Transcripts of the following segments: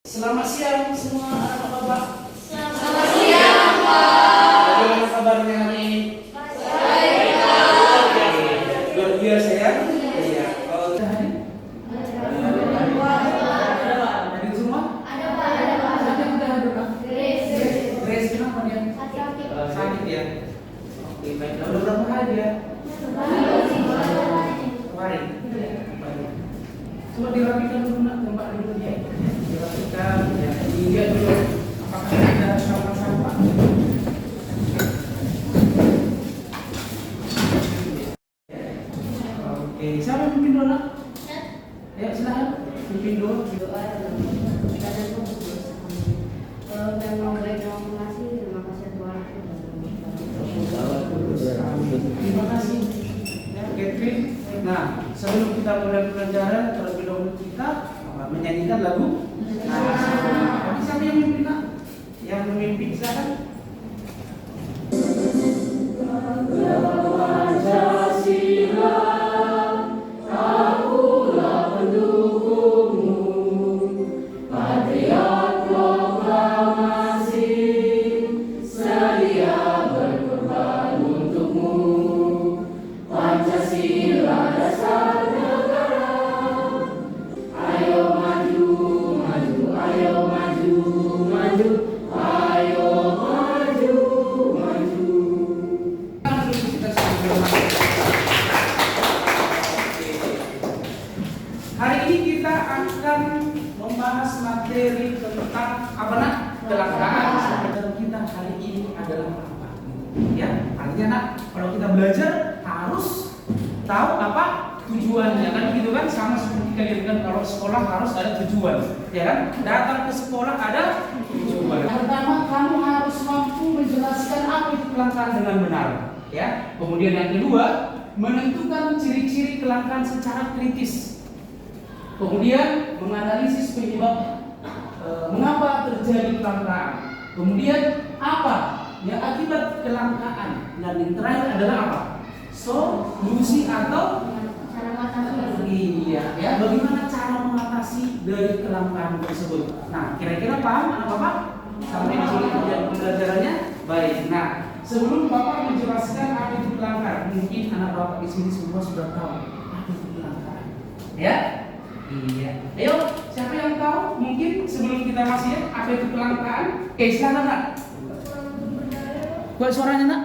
Selamat siang semua anak bapak. Selamat siang, Pak. Bagaimana kabarnya hari ini? Baik, Pak. Luar biasa ya? Iya. Kalau sudah hadir? Hadir semua? Ada, Pak. Siapa yang sudah hadir, Pak? Grace, kenapa dia? Sakit. Sakit ya? Oke, baik. Udah berapa hari dia? Kemarin. Baik. Coba dirapikan dulu nak tempat duduknya. Dirapikan, ya. Dilihat dulu apakah ada sampah-sampah. Oke, siapa yang pimpin dulu nak? Ya, silakan. Pimpin dulu. Doa kepada Tuhan. Terima kasih Tuhan. Terima kasih. Ya, Catherine. Nah, sebelum kita mulai pelajaran, terlebih dahulu kita menyanyikan lagu. Nah, siapa yang memimpin nak? Yang memimpin silakan. Hari ini kita akan membahas materi tentang apa nak? Kelangkaan. Dan kita hari ini adalah apa? Ya, artinya nak, kalau kita belajar harus tahu apa tujuannya kan gitu kan, sama seperti kalian kan kalau sekolah harus ada tujuan, ya kan? Datang ke sekolah ada tujuan. Pertama, kamu harus mampu menjelaskan apa itu kelangkaan dengan benar, ya. Kemudian yang kedua, menentukan ciri-ciri kelangkaan secara kritis. Kemudian menganalisis penyebab mengapa terjadi kelangkaan. Kemudian apa yang akibat kelangkaan. Dan yang terakhir adalah apa? Solusi atau Cara mengatasi. iya, ya. Bagaimana cara mengatasi dari kelangkaan tersebut. Nah, kira-kira paham anak bapak? Sampai di sini pembelajarannya baik. Nah, sebelum bapak menjelaskan apa itu kelangkaan, mungkin anak bapak di sini semua sudah tahu apa itu kelangkaan. Ya? Iya. Ayo, siapa yang tahu? Mungkin sebelum kita masih ya, apa itu kelangkaan? Silakan nak. Kuat suaranya nak?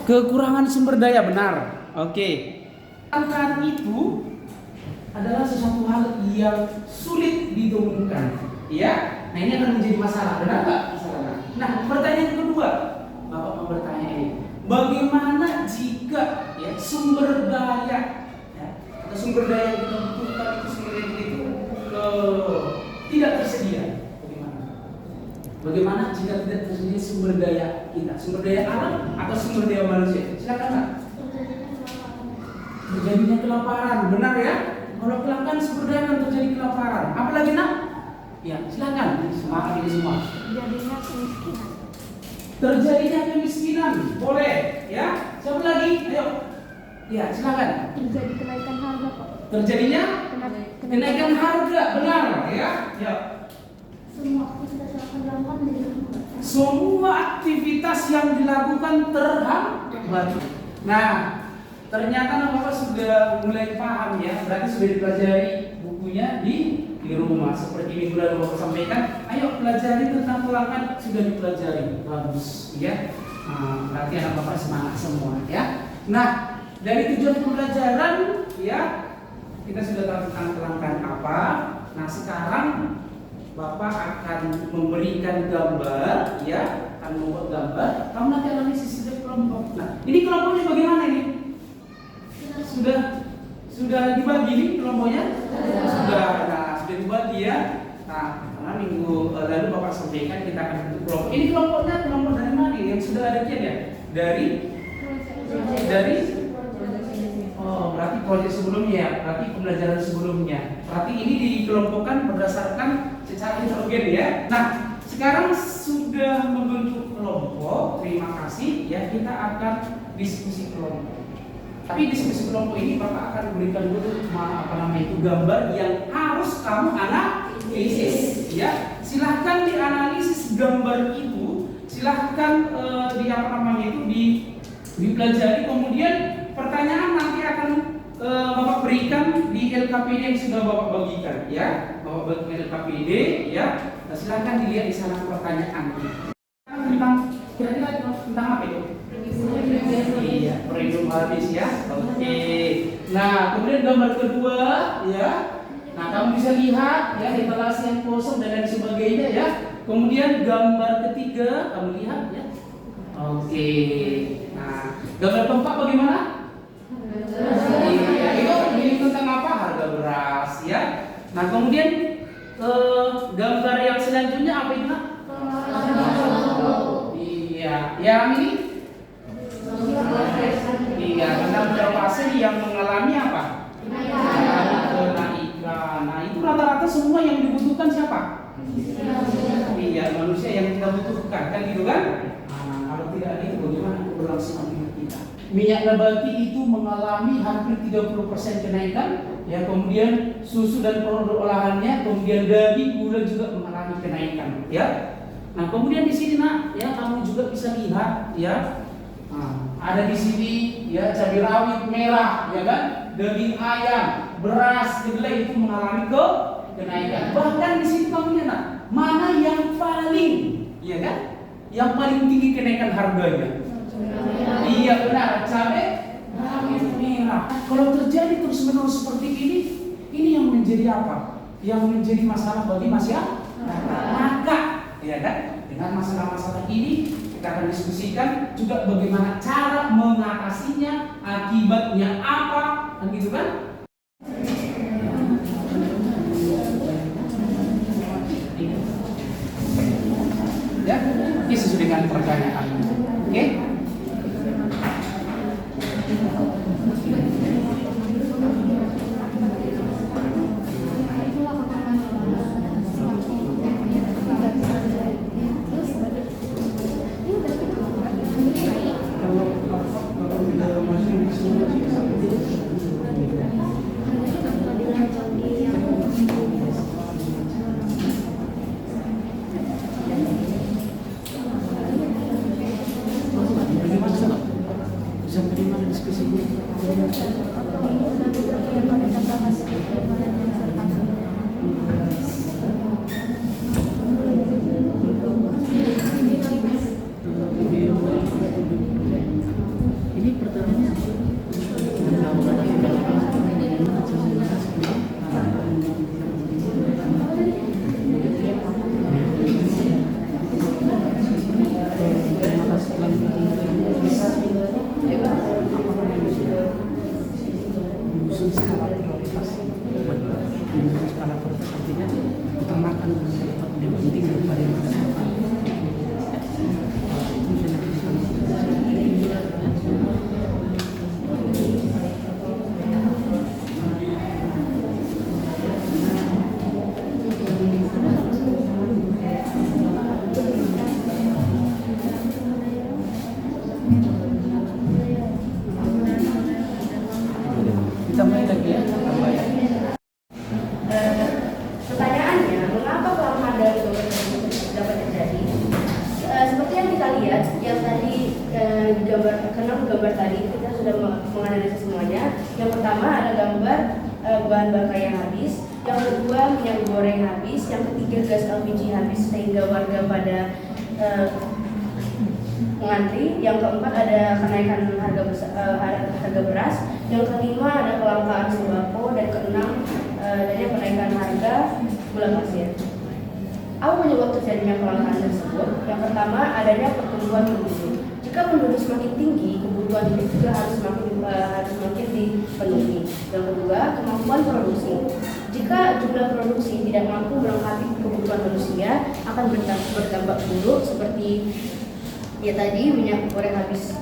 Kekurangan sumber daya, benar. Oke. Kelangkaan itu adalah sesuatu hal yang sulit ditemukan. Ya? Nah, ini akan menjadi masalah, benar nggak? Nah, pertanyaan kedua, bapak mau bertanya ini, bagaimana jika ya sumber daya atau sumber daya yang kita butuhkan itu sumber daya itu tidak tersedia? Bagaimana jika tidak tersedia sumber daya kita, sumber daya alam atau sumber daya manusia? Silakan nak. Terjadinya kelaparan, benar ya? Kalau kelangkaan sumber daya akan terjadi kelaparan. Apalagi nak? Ya, silakan. Semangat ini semua. Jadinya kemiskinan. Terjadinya kemiskinan, boleh, ya. Siapa lagi? Ayo. Ya, silakan. Terjadi kenaikan harga, Pak. Terjadinya kenaikan harga, benar, ya. Ya. Semua aktivitas yang akan dilakukan menjadi berkurang. Semua aktivitas yang dilakukan terhambat. Nah, ternyata bapak sudah mulai paham ya. Berarti sudah dipelajari bukunya di rumah. Seperti minggu lalu bapak sampaikan. Ayo pelajari tentang kelangkaan, sudah dipelajari, bagus, ya. Berarti anak bapak semangat semua, ya. Nah, dari tujuan pembelajaran, ya, kita sudah tahu tentang kelangkaan apa. Nah, sekarang bapak akan memberikan gambar, ya, akan membuat gambar. Kamu nanti analisis setiap kelompok. Nah, ini kelompoknya bagaimana ini? Sudah dibagi nih kelompoknya? Sudah. Nah, sudah dibagi ya. Nah, karena minggu lalu bapak sampaikan kita akan bentuk kelompok. Ini kelompoknya kelompok dari mana? Yang sudah ada kian ya? Dari oh, berarti proyek sebelumnya ya, berarti pembelajaran sebelumnya. Berarti ini dikelompokkan berdasarkan secara heterogen ya. Nah, sekarang sudah membentuk kelompok. Terima kasih ya, kita akan diskusi kelompok. Tapi di diskusi kelompok ini Bapak akan berikan dulu gambar yang harus kamu analisis. Ya, silahkan dianalisis gambar itu, silahkan dipelajari. Kemudian pertanyaan nanti akan Bapak berikan di LKPD yang sudah Bapak bagikan, ya. Bapak bagi LKPD, ya. Nah, silahkan dilihat di sana pertanyaan. Tentang kira-kira tentang apa itu? Iya, premium habis ya. Oke. Nah, kemudian gambar kedua, ya. Nah, kamu bisa lihat ya etalase yang kosong dan lain sebagainya ya. Kemudian gambar ketiga, kamu lihat ya. Oke. Nah, gambar keempat bagaimana? Iya, itu ini tentang apa? Harga beras ya. Nah, kemudian gambar yang selanjutnya apa itu? Iya, yang ini? Iya, tentang fase yang mengalami apa? Kenaikan. Nah, itu rata-rata semua yang dibutuhkan siapa? Iya, manusia yang kita butuhkan, kan gitu kan? Nah, kalau tidak ada itu bagaimana keberlangsungan hidup kita? Minyak nabati itu mengalami hampir 30% kenaikan, ya. Kemudian susu dan produk olahannya, kemudian daging, gula juga mengalami kenaikan, ya. Nah, kemudian di sini nak, ya kamu juga bisa lihat, ya. Nah, ada di sini, ya cabai rawit merah, ya kan, daging ayam, beras, kedelai itu mengalami kenaikan. Bahkan di sini kamu lihat, nak, mana yang paling, ya kan, yang paling tinggi kenaikan harganya? Iya benar, cabai rawit merah. Kalau terjadi terus-menerus seperti ini yang menjadi apa? Yang menjadi masalah bagi masyarakat. Maka, ya kan, dengan masalah-masalah ini kita akan diskusikan juga bagaimana cara mengatasinya, akibatnya apa, kan gitu kan? Ya, ini sesuai dengan pertanyaan. Oke? Pertanyaannya, mengapa kelangkaan dari dapat terjadi? Seperti yang kita lihat, yang tadi di gambar tadi kita sudah menganalisis semuanya. Yang pertama ada gambar bahan bakar yang habis, yang kedua minyak goreng habis, yang ketiga gas LPG habis sehingga warga pada mengantri. Yang keempat ada kenaikan harga beras, yang kelima ada kelangkaan sembako, dan keenam adanya kenaikan harga gula pasir. Apa penyebab terjadinya kelangkaan tersebut? Yang pertama adanya pertumbuhan penduduk. Jika penduduk semakin tinggi, kebutuhan hidup juga harus semakin dipenuhi. Yang kedua, kemampuan produksi. Jika jumlah produksi tidak mampu melengkapi kebutuhan manusia, akan berdampak buruk seperti ya tadi minyak goreng habis.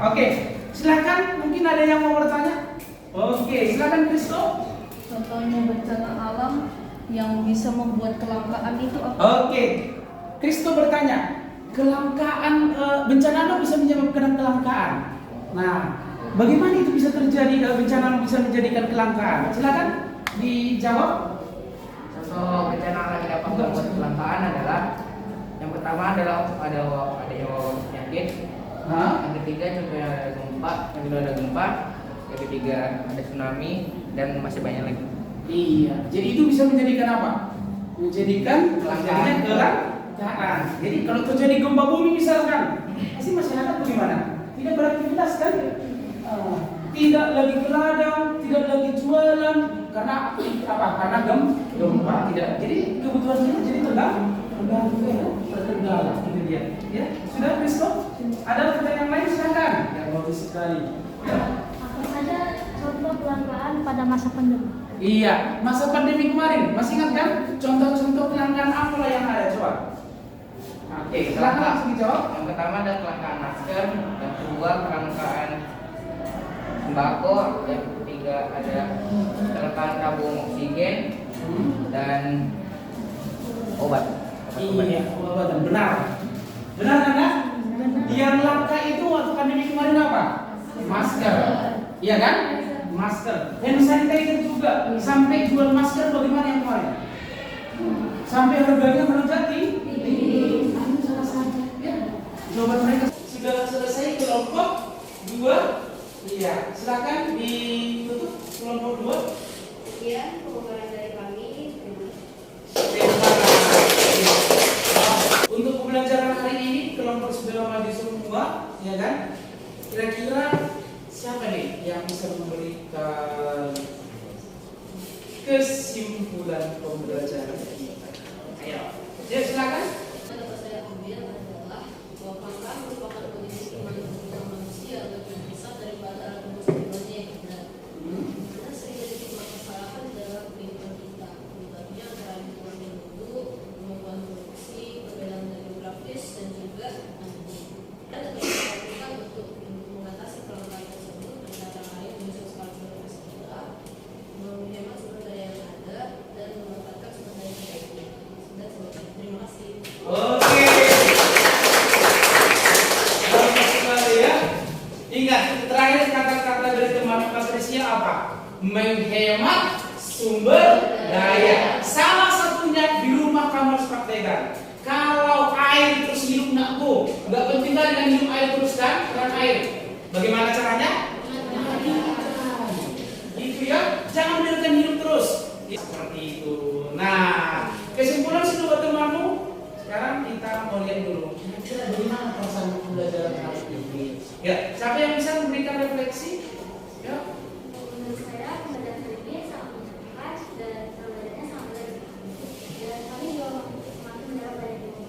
Oke, silakan. Mungkin ada yang mau bertanya? Oke, silakan Kristo. Contohnya bencana alam yang bisa membuat kelangkaan itu apa? Oke, Kristo bertanya, kelangkaan bencana alam bisa menyebabkan kelangkaan. Nah, Bagaimana itu bisa terjadi kalau bencana bisa menjadikan kelangkaan? Silakan dijawab. Contoh bencana alam yang dapat membuat kelangkaan adalah yang pertama adalah adanya wabah penyakit. Yang ketiga contohnya ada gempa, yang kedua ada gempa, yang ketiga ada tsunami dan masih banyak lagi. Iya, jadi itu bisa menjadikan apa? Menjadikan terjadinya kelangkaan. Jadi kalau terjadi gempa bumi misalkan, pasti masyarakat bagaimana? Tidak beraktivitas kan? Tidak lagi ke ladang, tidak lagi jualan karena apa? Karena gempa tidak. Jadi kebutuhan kita jadi terganggu ya, terkendala. Itu dia. Ya, sudah Kristo? Ada pertanyaan lain silakan. Ya, bagus sekali. Ya. Apa saja contoh kelangkaan pada masa pandemi? Iya, masa pandemi kemarin, masih ingat kan? Contoh-contoh kelangkaan apa yang ada, coba? Oke, silakan langsung dijawab. Yang pertama ada kelangkaan masker, yang kedua kelangkaan sembako, yang ketiga ada kelangkaan tabung oksigen dan obat. Iya, obat benar. Benar kan? Nak? Yang langka itu waktu pandemi kemarin apa? Masker. Iya kan? Masker. Hand sanitizer juga. Sampai jual masker bagaimana yang kemarin? Sampai harganya melonjak tinggi. Itu salah satu. Ya. Jawaban mereka sudah selesai kelompok 2. Iya, silakan ditutup kelompok 2. Sekian pemaparan dari kami. Untuk pembelajaran hari ini kelompok sudah maju semua, ya kan? Kira-kira siapa nih yang bisa memberikan kesimpulan pembelajaran kita? Ayo, ya silakan. Dapat saya ambil adalah bahwa kelangkaan merupakan kondisi di mana kebutuhan manusia lebih besar daripada alat kebutuhannya yang benar. Karena sering jadi permasalahan dalam kehidupan kita, contohnya antara lingkungan penduduk, kemampuan produksi, perbedaan demografis, dan juga pandemi. Dan kita untuk mengatasi kelangkaan tersebut antara lain menyusun skala prioritas kita, menghemat sumber daya yang ada, dan memanfaatkan sumber daya yang baik. Dan sebagainya. Terima kasih. Oke. Bagus sekali ya. Ingat, terakhir kata-kata dari teman Patricia apa? Menghemat sumber daya. Salah satunya di rumah kamu harus praktekkan. Kalau air terus hidup nakku, nggak penting kan dengan hidup air terus kan? Dengan air. Bagaimana caranya? Itu ya. Jangan biarkan hidup terus. Seperti itu. Nah, kesimpulan sudah buat temanmu. Sekarang kita mau lihat dulu. Kira-kira bagaimana perasaan pembelajaran hari ini? Ya, siapa yang bisa memberikan refleksi? Ya. Menurut saya pembelajaran hari ini sangat menyenangkan dan pembelajarannya sangat menarik. Dan kami juga semakin mendapat banyak ilmu.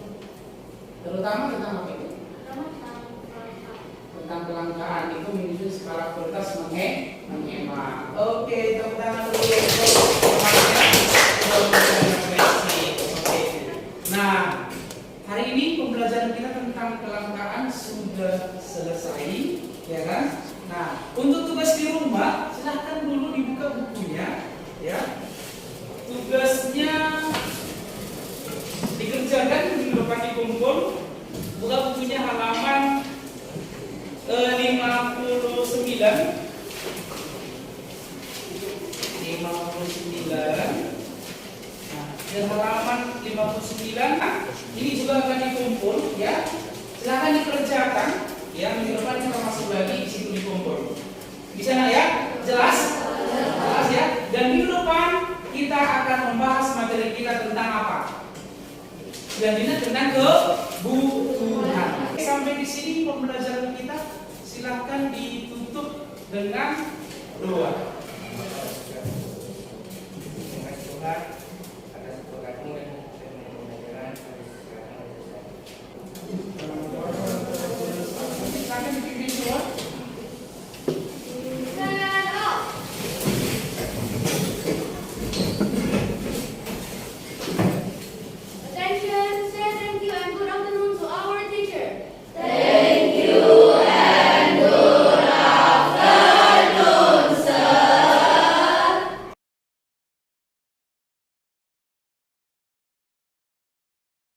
Terutama tentang apa itu? Terutama tentang kelangkaan. Tentang kelangkaan itu menuju skala prioritas menghemat. Oke, tepuk tangan dulu. Nah, hari ini pembelajaran kita tentang kelangkaan sudah selesai, ya kan? Nah, untuk tugas di rumah silahkan dulu dibuka bukunya, ya. Tugasnya dikerjakan di depan dikumpul. Buka bukunya halaman 59. Nah, di halaman 59 ini juga akan dikumpul ya. Silahkan dikerjakan ya, minggu depan kita masuk lagi di situ dikumpul. Bisa nggak ya? Jelas? Jelas ya. Dan minggu depan kita akan membahas materi kita tentang apa? Dan tentang kebutuhan. Sampai di sini pembelajaran kita. Silahkan ditutup dengan doa. Tuhan atas berkat-Mu dan pembelajaran Silahkan dipimpin doa.